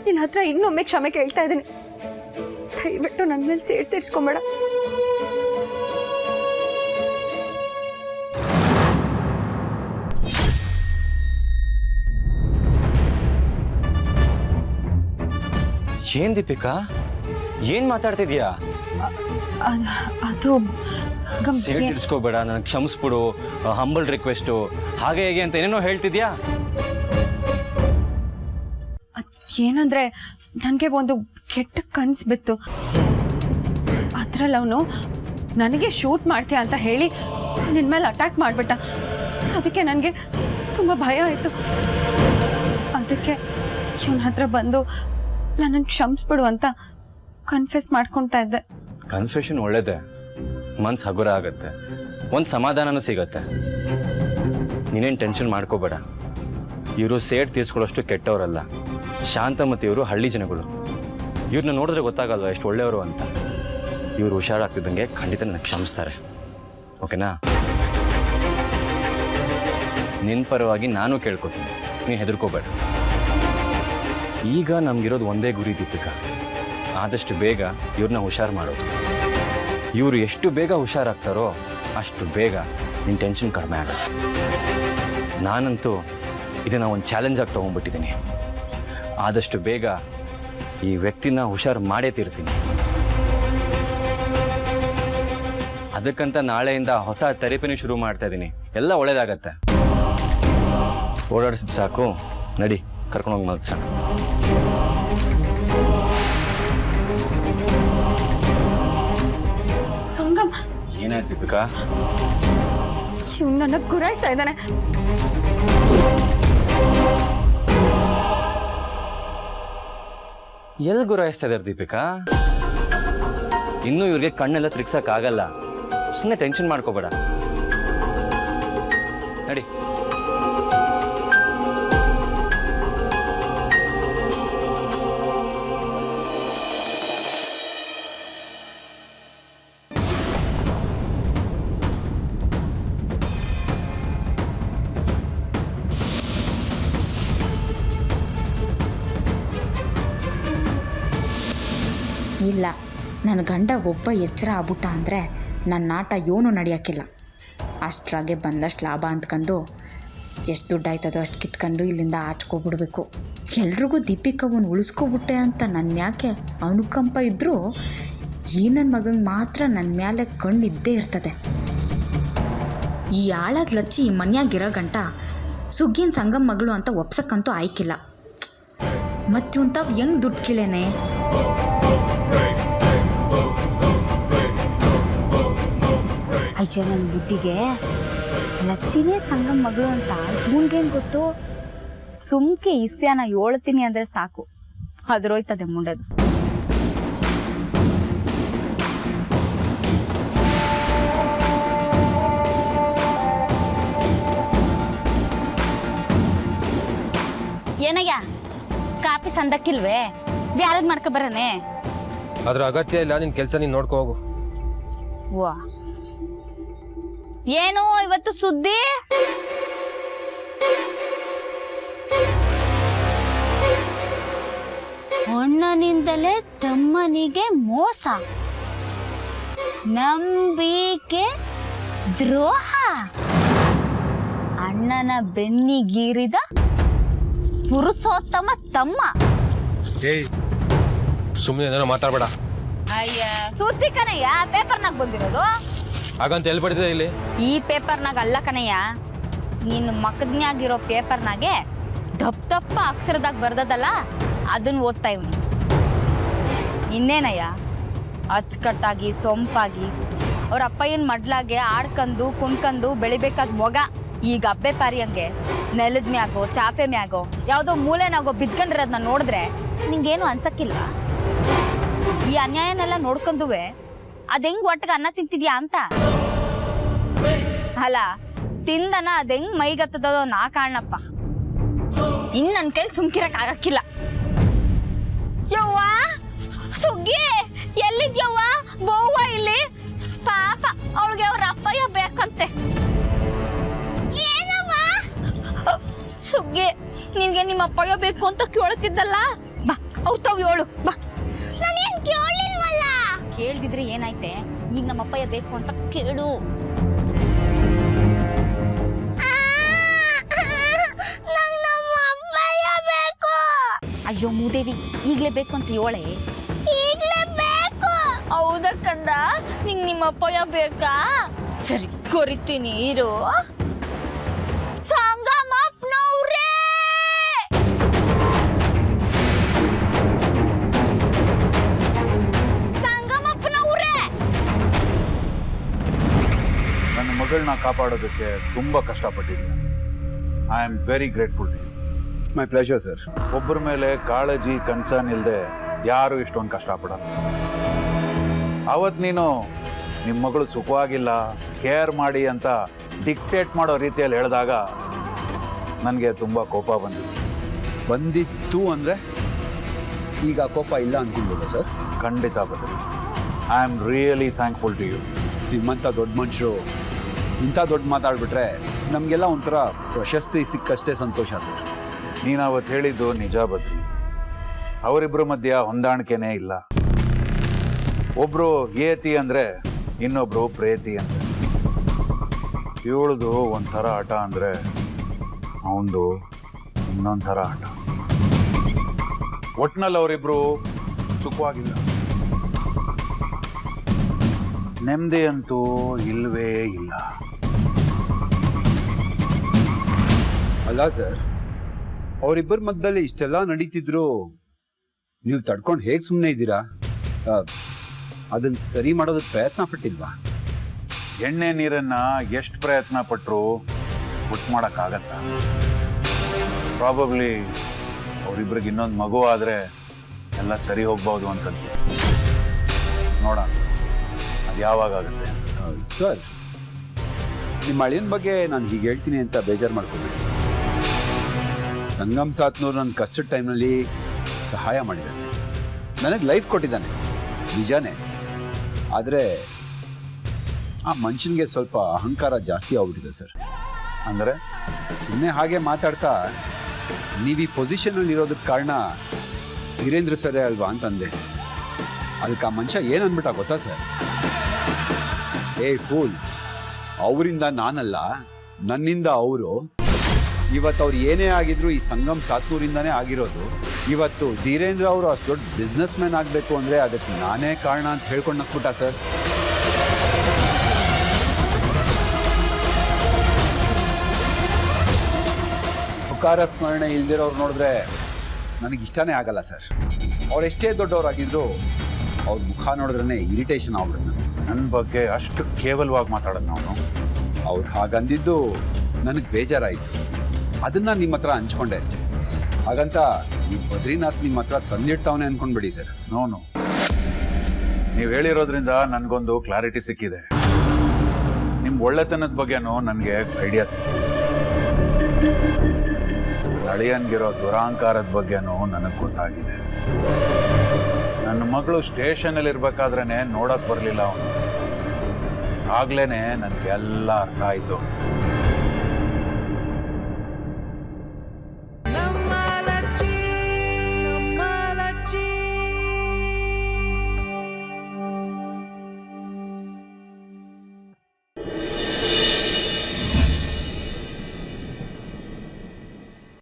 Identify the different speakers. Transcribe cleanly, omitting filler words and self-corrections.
Speaker 1: ನಿನ್ನ ಹತ್ರ ಇನ್ನೊಮ್ಮೆ ಕ್ಷಮೆ ಕೇಳ್ತಾ ಇದ್ದೀನಿ. ದಯವಿಟ್ಟು ನನ್ನ ಮೇಲೆ ಸೇಡ್ ತೀರ್ಸ್ಕೊಂಬೇಡ.
Speaker 2: ಏನ್ ದೀಪಿಕಾ, ಏನ್ ಮಾತಾಡ್ತಿದ್ಯಾ?
Speaker 1: ಅದು
Speaker 2: ಸೇಡ್ ತೀರ್ಸ್ಕೋಬೇಡ, ನನಗೆ ಕ್ಷಮಿಸ್ಬಿಡು, ಹಂಬಲ್ ರಿಕ್ವೆಸ್ಟು, ಹಾಗೆ ಹೇಗೆ ಅಂತ ಏನೇನೋ ಹೇಳ್ತಿದ್ಯಾ.
Speaker 1: ಏನಂದ್ರೆ ನನಗೆ ಒಂದು ಕೆಟ್ಟ ಕನ್ಸು ಬಿತ್ತು. ಅದ್ರಲ್ಲಿ ಅವನು ನನಗೆ ಶೂಟ್ ಮಾಡ್ತೀಯ ಅಂತ ಹೇಳಿ ನಿನ್ನ ಮೇಲೆ ಅಟ್ಯಾಕ್ ಮಾಡಿಬಿಟ್ಟ. ಅದಕ್ಕೆ ನನಗೆ ತುಂಬ ಭಯ ಆಯಿತು. ಅದಕ್ಕೆ ಇವನ ಹತ್ರ ಬಂದು ನನ್ನನ್ನು ಕ್ಷಮಿಸ್ಬಿಡು ಅಂತ ಕನ್ಫೆಸ್ ಮಾಡ್ಕೊತಾ ಇದ್ದೆ.
Speaker 2: ಕನ್ಫೆಷನ್ ಒಳ್ಳೇದೆ, ಮನ್ಸು ಹಗುರ ಆಗುತ್ತೆ, ಒಂದು ಸಮಾಧಾನನೂ ಸಿಗತ್ತೆ. ನೀನೇನು ಟೆನ್ಷನ್ ಮಾಡ್ಕೋಬೇಡ. ಇವರು ಸೇಡ್ ತೀರ್ಸ್ಕೊಳ್ಳೋಷ್ಟು ಕೆಟ್ಟವರಲ್ಲ, ಶಾಂತ ಮತ್ತು ಇವರು ಹಳ್ಳಿ ಜನಗಳು. ಇವ್ರನ್ನ ನೋಡಿದ್ರೆ ಗೊತ್ತಾಗಲ್ವ ಎಷ್ಟು ಒಳ್ಳೆಯವರು ಅಂತ. ಇವರು ಹುಷಾರಾಗ್ತಿದ್ದಂಗೆ ಖಂಡಿತ ನನಗೆ ಕ್ಷಮಿಸ್ತಾರೆ, ಓಕೆನಾ? ನಿನ್ನ ಪರವಾಗಿ ನಾನು ಕೇಳ್ಕೊತೀನಿ, ನೀನು ಹೆದರ್ಕೋಬೇಡ. ಈಗ ನಮಗಿರೋದು ಒಂದೇ ಗುರಿ ದೀಪಿಕಾ, ಆದಷ್ಟು ಬೇಗ ಇವ್ರನ್ನ ಹುಷಾರು ಮಾಡೋದು. ಇವರು ಎಷ್ಟು ಬೇಗ ಹುಷಾರಾಗ್ತಾರೋ ಅಷ್ಟು ಬೇಗ ನಿನ್ನ ಟೆನ್ಷನ್ ಕಡಿಮೆ ಆಗುತ್ತೆ. ನಾನಂತೂ ಇದನ್ನು ಒಂದು ಚಾಲೆಂಜಾಗಿ ತೊಗೊಂಡ್ಬಿಟ್ಟಿದ್ದೀನಿ. ಆದಷ್ಟು ಬೇಗ ಈ ವ್ಯಕ್ತಿನ ಹುಷಾರು ಮಾಡೇ ತೀರ್ತೀನಿ. ಅದಕ್ಕಂತ ನಾಳೆಯಿಂದ ಹೊಸ ಥೆರಪಿನೂ ಶುರು ಮಾಡ್ತಾ ಇದ್ದೀನಿ. ಎಲ್ಲ ಒಳ್ಳೇದಾಗತ್ತೆ. ಓಡಾಡಿಸಿದ ಸಾಕು, ನಡಿ ಕರ್ಕೊಂಡೋಗಿ ಮಲಗ್ಸೋಣ.
Speaker 1: ಸಂಗಮ್,
Speaker 2: ಏನಾಯ್ತು ದೀಪಿಕಾ?
Speaker 1: ಇವ್ನು ನನ್ನ ಗುರಾಯಿಸ್ತಾ ಇದ್ದಾನೆ.
Speaker 2: ಎಲ್ಲಿ ಗುರಾಯಿಸ್ತಾ ಇದ್ದಾರೆ ದೀಪಿಕಾ? ಇನ್ನೂ ಇವ್ರಿಗೆ ಕಣ್ಣೆಲ್ಲ ತಿರ್ಗ್ಸಕ್ಕಾಗಲ್ಲ. ಸುಮ್ಮನೆ ಟೆನ್ಷನ್ ಮಾಡ್ಕೋಬೇಡ, ನಡಿ.
Speaker 3: ಇಲ್ಲ, ನನ್ನ ಗಂಡ ಒಬ್ಬ ಎಚ್ಚರ ಆಗ್ಬಿಟ್ಟ ಅಂದರೆ ನನ್ನ ಆಟ ಏನೂ ನಡೆಯೋಕ್ಕಿಲ್ಲ. ಅಷ್ಟ್ರಾಗೆ ಬಂದಷ್ಟು ಲಾಭ ಅಂದ್ಕೊಂಡು ಎಷ್ಟು ದುಡ್ಡು ಆಯ್ತದೋ ಅಷ್ಟು ಕಿತ್ಕೊಂಡು ಇಲ್ಲಿಂದ ಆಚ್ಕೊಬಿಡ್ಬೇಕು. ಎಲ್ರಿಗೂ ದೀಪಿಕವನ್ನು ಉಳಿಸ್ಕೊಬಿಟ್ಟೆ ಅಂತ ನನ್ನ ಯಾಕೆ ಅನುಕಂಪ ಇದ್ದರೂ ಈ ನನ್ನ ಮಗನಿಗೆ ಮಾತ್ರ ನನ್ನ ಮೇಲೆ ಕಣ್ಣಿದ್ದೇ ಇರ್ತದೆ. ಈ ಆಳದ ಲಚ್ಚಿ ಈ ಮನ್ಯಾಗಿರೋ ಗಂಟ ಸುಗ್ಗಿನ ಸಂಗಮ್ ಮಗಳು ಅಂತ ಒಪ್ಸಕ್ಕಂತೂ ಆಯ್ಕಿಲ್ಲ. ಮತ್ತಿವಂತಾವ್ ಹೆಂಗೆ ದುಡ್ಡು ಕೀಳೇನೆ.
Speaker 4: ಅಯ್ಯ, ನನ್ನ ಬುದ್ಧಿಗೆ ಲಚ್ಚಿನೇ ಸಂಗಮ್ ಮಗಳು ಅಂತ ಇವನ್ಗೇನು ಗೊತ್ತು? ಸುಮ್ಕೆ ಇಸ್ಯಾನ ಹೇಳ್ತೀನಿ ಅಂದರೆ ಸಾಕು, ಅದ್ರೋಯ್ತದೆ ಮುಂಡದು.
Speaker 5: ಏನಯ್ಯ, ಕಾಪಿ ಸಂದಕ್ಕಿಲ್ವೇ? ಬ್ಯಾರದ್ ಮಾಡ್ಕೊ ಬರನೆ.
Speaker 6: ಅದ್ರ ಅಗತ್ಯ ಇಲ್ಲ, ನಿನ್ ಕೆಲಸ ನೀನ್ ನೋಡ್ಕೋ ಹೋಗು.
Speaker 5: ವಾ, ಏನು ಇವತ್ತು ಸುದ್ದಿ? ಅಣ್ಣನಿಂದಲೇ ತಮ್ಮನಿಗೆ ಮೋಸ, ನಂಬಿಕೆ ದ್ರೋಹ, ಅಣ್ಣನ ಬೆನ್ನಿಗೀರಿದ ಪುರುಷೋತ್ತಮ ತಮ್ಮ.
Speaker 6: ಏಯ್, ಸುಮ್ಮನೆ ಏನಾರ ಮಾತಾಡ್ಬೇಡ.
Speaker 5: ಅಯ್ಯ, ಸುದ್ದಿ ಕಣಯ್ಯ, ಪೇಪರ್ನಾಗ ಬಂದಿರೋದು.
Speaker 6: ಹಾಗಂತ ಎಲ್ಲಿ ಪಡಿತದೆ ಇಲ್ಲಿ?
Speaker 5: ಈ ಪೇಪರ್ನಾಗ ಅಲ್ಲ ಕಣಯ್ಯ, ನೀನು ಮಕ್ಕದ್ನ್ಯಾಗಿರೋ ಪೇಪರ್ನಾಗೆ ದಪ್ಪ ದಪ್ಪ ಅಕ್ಷರದಾಗ ಬರ್ದದಲ್ಲ, ಅದನ್ನ ಓದ್ತಾ ಇವ್ನಿ. ಇನ್ನೇನಯ್ಯ, ಅಚ್ಚುಕಟ್ಟಾಗಿ ಸೊಂಪಾಗಿ ಅವ್ರ ಅಪ್ಪಯ್ಯನ ಮಡ್ಲಾಗೆ ಆಡ್ಕಂದು ಕುಣ್ಕಂದು ಬೆಳಿಬೇಕಾದ ಮೊಗ ಈಗ ಅಬ್ಬೆ ಪಾರಿಯಂಗೆ ನೆಲದ ಮ್ಯಾಗೋ ಚಾಪೆ ಮ್ಯಾಗೋ ಯಾವುದೋ ಮೂಲೆನಾಗೋ ಬಿದ್ಕೊಂಡಿರೋದನ್ನ ನೋಡಿದ್ರೆ ನಿಂಗೇನು ಅನ್ಸಕ್ಕಿಲ್ಲ? ಈ ಅನ್ಯಾಯನೆಲ್ಲ ನೋಡ್ಕೊಂಡುವೆ ಅದ್ ಹೆಂಗ್ ಒಟ್ಟಿಗೆ ಅನ್ನ ತಿಂತಿದ್ಯಾ ಅಂತ. ಅಲ್ಲ, ತಿಂದನ ಅದ್ ಹೆಂಗ್ ಮೈಗತ್ತದೋ ನಾ ಕಾಣಪ್ಪ. ಇನ್ ನನ್ ಕೈಲಿ ಸುಮ್ಕಿರಕ್ ಆಗಕ್ಕಿಲ್ಲ. ಯವ್ವ ಸುಗ್ಗಿ, ಎಲ್ಲಿದ್ಯವ್ವ? ಬೋವ್ವ ಇಲ್ಲಿ. ಪಾಪ ಅವಳಿಗೆ ಅವ್ರ ಅಪ್ಪಯ್ಯ ಬೇಕಂತೆ. ಏನವ್ವ? ಸುಗ್ಗಿ, ನಿನ್ಗೆ ನಿಮ್ಮ ಅಪ್ಪಯ್ಯ ಬೇಕು ಅಂತ ಕೇಳುತ್ತಿದ್ದಲ್ಲ ಬಾ ಅವ್ರು ತಾವ್ ಹೇಳು ಬಾ ನಾನೇನ್ ಕೇಳಿಲ್ವಲ್ಲ ಕೇಳ್ದಿದ್ರೆ ಏನಾಯ್ತೆ ಈಗ ನಮ್ಮ ಅಪ್ಪಯ್ಯ ಬೇಕು ಅಂತ ಕೇಳು ಅಯ್ಯೋ ಮೂದೇವಿ ಈಗ್ಲೇ ಬೇಕು ಅಂತ ಹೇಳೆ ಈಗ್ಲೇ ಬೇಕು ಹೌದಾ ಕಂದ ನಿಂಗ್ ನಿಮ್ಮ ಅಪ್ಪಯ್ಯ ಬೇಕಾ ಸರಿ ಕೊರಿತೀನಿ ಇರು ಸಂಗಮಪ್ಪನವ್ರೇ ಸಂಗಮಪ್ಪನವ್ರೇ
Speaker 7: ನನ್ನ ಮಗಳನ್ನ ಕಾಪಾಡೋದಕ್ಕೆ ತುಂಬ ಕಷ್ಟಪಟ್ಟಿದ್ದೀನಿ. I am very grateful to you.
Speaker 8: It's my pleasure sir.
Speaker 7: ಒಬ್ಬರ ಮೇಲೆ ಕಾಳಜಿ ಕನ್ಸರ್ನ್ ಇಲ್ಲದೆ ಯಾರು ಇಷ್ಟೊಂದು ಕಷ್ಟಪಡಲ್ಲ. ಅವತ್ತು ನೀನು ನಿಮ್ಮ ಮಗಳು ಸುಖವಾಗಿಲ್ಲ ಕೇರ್ ಮಾಡಿ ಅಂತ ಡಿಕ್ಟೇಟ್ ಮಾಡೋ ರೀತಿಯಲ್ಲಿ ಹೇಳಿದಾಗ ನನಗೆ ತುಂಬ ಕೋಪ
Speaker 8: ಬಂದಿತ್ತು ಅಂದರೆ ಈಗ ಕೋಪ ಇಲ್ಲ ಅಂದ್ಕೊಳ್ಬೋದಾ ಸರ್?
Speaker 7: ಖಂಡಿತ ಬದಲು. I am really thankful to you.
Speaker 8: ನಿಮ್ಮಂಥ ದೊಡ್ಡ ಮನುಷ್ಯರು ಇಂಥ ದೊಡ್ಡ ಮಾತಾಡ್ಬಿಟ್ರೆ ನಮಗೆಲ್ಲ ಒಂಥರ ಪ್ರಶಸ್ತಿ ಸಿಕ್ಕಷ್ಟೇ ಸಂತೋಷ ಸರ್.
Speaker 7: ನೀನು ಅವತ್ತು ಹೇಳಿದ್ದು ನಿಜ ಬದ್ರಿ. ಅವರಿಬ್ಬರ ಮಧ್ಯ ಹೊಂದಾಣಿಕೆನೇ ಇಲ್ಲ. ಒಬ್ಬರು ಏತಿ ಅಂದರೆ ಇನ್ನೊಬ್ಬರು ಪ್ರೇತಿ ಅಂದರೆ. ಇವಳದು ಒಂಥರ ಆಟ ಅಂದರೆ ಅವನದು ಇನ್ನೊಂದು ಥರ ಆಟ. ಒಟ್ನಲ್ಲಿ ಅವರಿಬ್ಬರು ಸುಖವಾಗಿಲ್ಲ. ನೆಮ್ಮದಿ ಅಂತೂ ಇಲ್ಲವೇ ಇಲ್ಲ.
Speaker 8: ಅಲ್ಲ ಸರ್, ಅವರಿಬ್ಬರ ಮಧ್ಯದಲ್ಲಿ ಇಷ್ಟೆಲ್ಲ ನಡೀತಿದ್ರು ನೀವು ತಡ್ಕೊಂಡು ಹೇಗೆ ಸುಮ್ಮನೆ ಇದ್ದೀರಾ? ಅದನ್ನು ಸರಿ ಮಾಡೋದಕ್ಕೆ ಪ್ರಯತ್ನ ಪಟ್ಟಿಲ್ವಾ?
Speaker 7: ಎಣ್ಣೆ ನೀರನ್ನು ಎಷ್ಟು ಪ್ರಯತ್ನ ಪಟ್ಟರು ಒಟ್ಟು ಮಾಡೋಕ್ಕಾಗತ್ತ? ಪ್ರಾಬಬ್ಲಿ ಅವರಿಬ್ರಿಗೆ ಇನ್ನೊಂದು ಮಗು ಆದರೆ ಎಲ್ಲ ಸರಿ ಹೋಗ್ಬೋದು ಅಂತ ನೋಡೋಣ ಅದು ಯಾವಾಗ ಆಗುತ್ತೆ.
Speaker 8: ಸರ್, ನಿಮ್ಮ ಅಳಿಯನ ಬಗ್ಗೆ ನಾನು ಹೀಗೆ ಹೇಳ್ತೀನಿ ಅಂತ ಬೇಜಾರು ಮಾಡ್ಕೊಬೇಡಿ. ಸಂಗಮ್ ಸಾತ್ನೂರು ನನ್ನ ಕಷ್ಟದ ಟೈಮ್ನಲ್ಲಿ ಸಹಾಯ ಮಾಡಿದ್ದಾನೆ, ನನಗೆ ಲೈಫ್ ಕೊಟ್ಟಿದ್ದಾನೆ ನಿಜಾನೇ. ಆದರೆ ಆ ಮನುಷ್ಯನಿಗೆ ಸ್ವಲ್ಪ ಅಹಂಕಾರ ಜಾಸ್ತಿ ಆಗ್ಬಿಟ್ಟಿದೆ ಸರ್.
Speaker 7: ಅಂದರೆ
Speaker 8: ಸುಮ್ಮನೆ ಹಾಗೆ ಮಾತಾಡ್ತಾ ನೀವು ಈ ಪೊಸಿಷನಲ್ಲಿ ಇರೋದಕ್ಕೆ ಕಾರಣ ವೀರೇಂದ್ರ ಸರೇ ಅಲ್ವಾ ಅಂತಂದೆ. ಅದಕ್ಕೆ ಆ ಮನುಷ್ಯ ಏನು ಅಂದ್ಬಿಟ್ಟ ಗೊತ್ತಾ ಸರ್? ಫೂಲ್, ಅವರಿಂದ ನಾನಲ್ಲ, ನನ್ನಿಂದ ಅವರು. ಇವತ್ತು ಅವ್ರು ಏನೇ ಆಗಿದ್ರು ಈ ಸಂಗಮ್ ಸಾತ್ನೂರಿಂದಾನೇ ಆಗಿರೋದು. ಇವತ್ತು ಧೀರೇಂದ್ರ ಅವರು ಅಷ್ಟು ದೊಡ್ಡ ಬಿಸ್ನೆಸ್ ಮ್ಯಾನ್ ಆಗಬೇಕು ಅಂದರೆ ಅದಕ್ಕೆ ನಾನೇ ಕಾರಣ ಅಂತ ಹೇಳ್ಕೊಂಡು ನಕ್ಬಿಟ್ಟ ಸರ್. ಉಪಕಾರ ಸ್ಮರಣೆ ಇಲ್ದಿರೋರು ನೋಡಿದ್ರೆ ನನಗೆ ಇಷ್ಟನೇ ಆಗಲ್ಲ ಸರ್. ಅವ್ರು ಎಷ್ಟೇ ದೊಡ್ಡವರಾಗಿದ್ರು ಅವ್ರ ಮುಖ ನೋಡಿದ್ರೇ ಇರಿಟೇಷನ್ ಆಗ್ಬಿಡುತ್ತೆ ನನಗೆ.
Speaker 7: ನನ್ನ ಬಗ್ಗೆ ಅಷ್ಟು ಕೇವಲವಾಗಿ ಮಾತಾಡೋದು ನಾವು.
Speaker 8: ಅವ್ರು ಹಾಗಂದಿದ್ದು ನನಗೆ ಬೇಜಾರಾಯಿತು. ಅದನ್ನು ನಿಮ್ಮ ಹತ್ರ ಹಂಚ್ಕೊಂಡೆ ಅಷ್ಟೇ. ಹಾಗಂತ ಈ ಬದ್ರಿನಾಥ್ ನಿಮ್ಮ ಹತ್ರ ತಂದಿಡ್ತಾವನೆ ಅನ್ಕೊಂಡ್ಬಿಡಿ ಸರ್.
Speaker 7: ನೋನು, ನೀವು ಹೇಳಿರೋದ್ರಿಂದ ನನಗೊಂದು ಕ್ಲಾರಿಟಿ ಸಿಕ್ಕಿದೆ. ನಿಮ್ಮ ಒಳ್ಳೆತನದ ಬಗ್ಗೆನೂ ನನಗೆ ಐಡಿಯಾ ಸಿಕ್ಕಿದೆ. ಅಳಿಯನ್ಗಿರೋ ದುರಾಂಕಾರದ ಬಗ್ಗೆನೂ ನನಗೆ ಗೊತ್ತಾಗಿದೆ. ನನ್ನ ಮಗಳು ಸ್ಟೇಷನಲ್ಲಿ ಇರ್ಬೇಕಾದ್ರೇ ನೋಡೋಕೆ ಬರಲಿಲ್ಲ ಅವನು. ಆಗ್ಲೇ ನನಗೆಲ್ಲ ಅರ್ಥ ಆಯಿತು.